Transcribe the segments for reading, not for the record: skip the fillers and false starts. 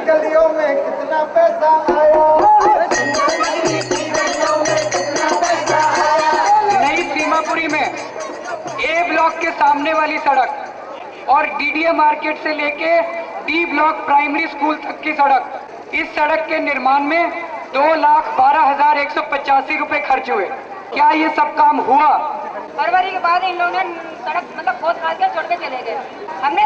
गलियों में कितना पैसा आया। नई सीमापुरी में ए ब्लॉक के सामने वाली सड़क और डीडीए मार्केट से लेके डी ब्लॉक प्राइमरी स्कूल तक की सड़क, इस सड़क के निर्माण में 2,12,185 रुपए खर्च हुए। क्या ये सब काम हुआ? फरवरी के बाद इन लोगों ने सड़क मतलब खोद खाद के छोड़ के चले गए। हमने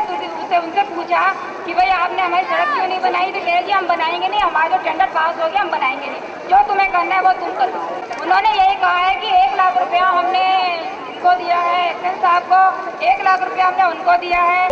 उनसे पूछा कि भाई आपने हमारी सड़क क्यों नहीं बनाई, तो कह दिया हम बनाएंगे नहीं, हमारा जो टेंडर पास हो गया हम बनाएंगे नहीं, जो तुम्हें करना है वो तुम कर दो। उन्होंने यही कहा है कि 1 लाख रुपया हमने इनको दिया है, एक्शन साहब को 1 लाख रुपया हमने उनको दिया है।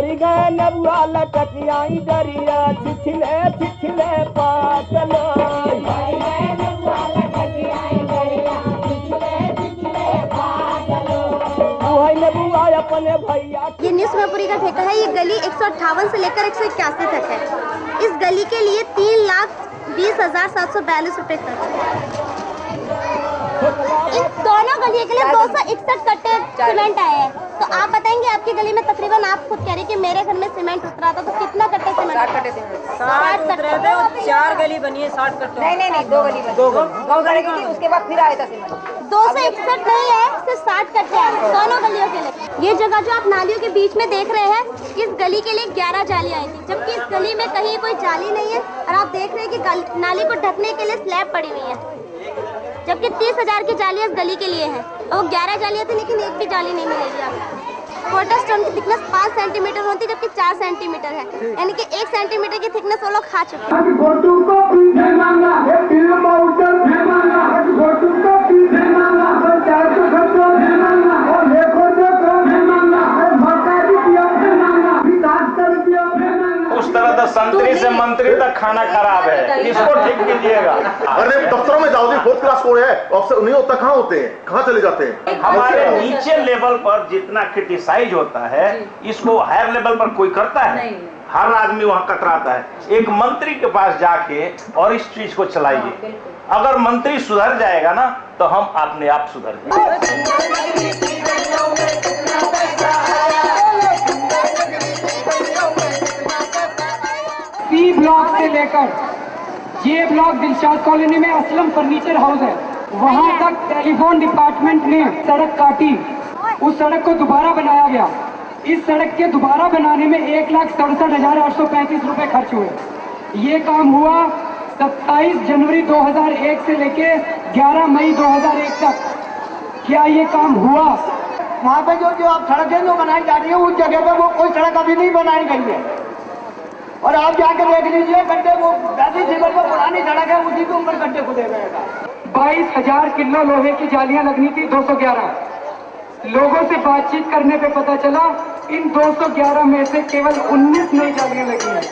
ये न्यू सीमापुरी का ठेका है। ये गली 158 से लेकर 181 तक है। इस गली के लिए 3,20,742 रुपए खर्च। इन दोनों गलियों के लिए 261 कट्टे सीमेंट आए हैं। तो आप बताएंगे आपकी गली में तकरीबन, आप खुद कह रही कि मेरे घर में सीमेंट उतरा था, तो कितना कट्टे सीमेंट? 60 कट्टे सीमेंट। 60 कट्टे। 4 गली बनी है 60 कट्टे। नहीं 2 गली बनी। 2 गली की थी, उसके बाद फिर आया था सीमेंट। 261 नहीं है, सिर्फ 60 कट्टे हैं दोनों गलियों के लिए। ये जगह जो आप नालियों के बीच में देख रहे हैं, इस गली के लिए 11 जाली आई थी, जबकि इस गली में कहीं कोई जाली नहीं है। और आप देख रहे हैं कि नाली को ढकने के लिए स्लैब पड़ी हुई है, जबकि 30,000 की जाली इस गली के लिए है। और 11 जालियाँ थी, लेकिन एक भी जाली नहीं मिलेगी आपको। कोटा स्टोन की थिकनेस 5 सेंटीमीटर होती है, जबकि 4 सेंटीमीटर है, यानी कि 1 सेंटीमीटर की थिकनेस वो लोग खा चुके हैं। उस तरह तो संतरी से मंत्री तक खाना खराब है, इसको ठीक कीजिएगा। अरे दफ्तरों में जाओ, 4th क्लास कोड है, अफसर नहीं होता, कहाँ होते हैं, कहाँ चले जाते हैं? हमारे नीचे लेवल पर जितना क्रिटिसाइज होता है, इसको हायर लेवल पर कोई करता है? हर आदमी वहाँ कतराता है। एक मंत्री के पास जाके और इस चीज को चलाइए। अगर मंत्री सुधर जाएगा ना, तो हम अपने आप सुधर जाएंगे। सी ब्लॉक से लेकर जे ब्लॉक दिलशाद कॉलोनी में असलम फर्नीचर हाउस है, वहां तक टेलीफोन डिपार्टमेंट ने सड़क काटी, उस सड़क को दोबारा बनाया गया। इस सड़क के दोबारा बनाने में 1,67,835 रुपए खर्च हुए। ये काम हुआ 27 जनवरी 2001 से लेके 11 मई 2001 तक। क्या ये काम हुआ? वहाँ पे जो आप सड़कें जो बनाई जा रही है, उस जगह पे वो कोई सड़क अभी नहीं बनाई गई है। और आप जाकर देख लीजिए, गड्ढे वो वैसी सीमेंट में पुरानी सड़क है, उसी के ऊपर गड्ढे खुदे गए। 22,000 किलो लोहे की जालियां लगनी थी, 211। लोगों से बातचीत करने पे पता चला इन 211 में से केवल 19 नई जालियां लगी हैं।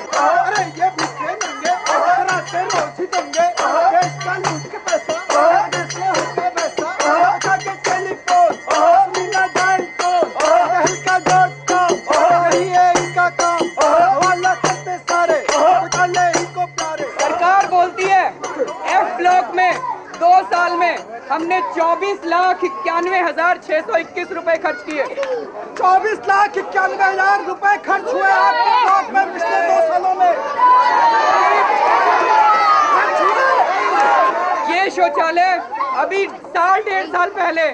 सरकार बोलती है एफ ब्लॉक में 2 साल में हमने 24,91,621 रुपए खर्च किए। 24,91,000 रुपए खर्च हुए आपके ब्लॉक में पिछले 2 सालों में। ये शौचालय अभी 1.5 साल पहले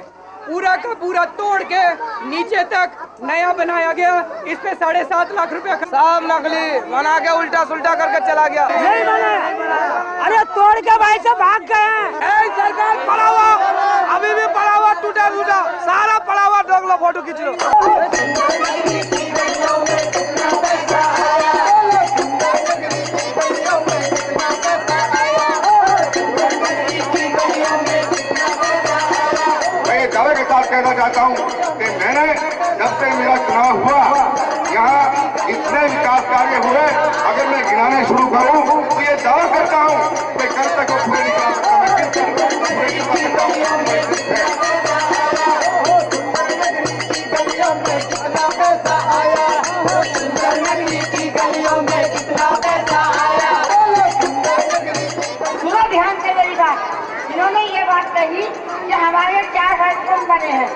पूरा का पूरा तोड़ के नीचे तक नया बनाया गया। इस पे 7.5 लाख रुपया सब नकली बना के उल्टा सुल्टा करके चला गया। नहीं बने, अरे तोड़ के भाई से भाग गए। सरकार पड़ा हुआ, अभी भी पड़ा हुआ, टूटा सारा पड़ा हुआ, देख लो, फोटो खींच लो। दावे के साथ कहना चाहता हूँ कि मैंने जब से मेरा चुनाव हुआ, यहाँ इतने विकास कार्य हुए, अगर मैं गिनाने शुरू करूँ तो ये दावा करता हूँ कि कल तक वो पूरे निकाल सकता मैं। ध्यान से मेरी बात, इन्होंने ये बात कही कि हमारे 4 हेडपंप बने हैं।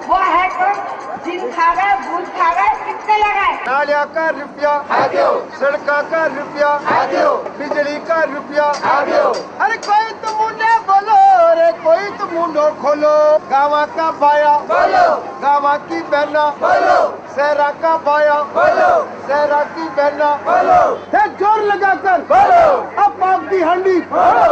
वो हेडपंप दिन खा गए, भूत खा गए, कितने लगाए? नालिया का रुपया आ दो, सड़का का रुपया आ दो, बिजली का रुपया आ दो। अरे कोई तो मुंडे बोलो रे, कोई तो मुंडो खोलो। गावा का बाया बोलो, गावा की बहना बोलो, सहरा का बाया बोलो, सहरा की बहना बोलो। जोर लगाकर बोलो, अब पाक दी हंडी बोलो।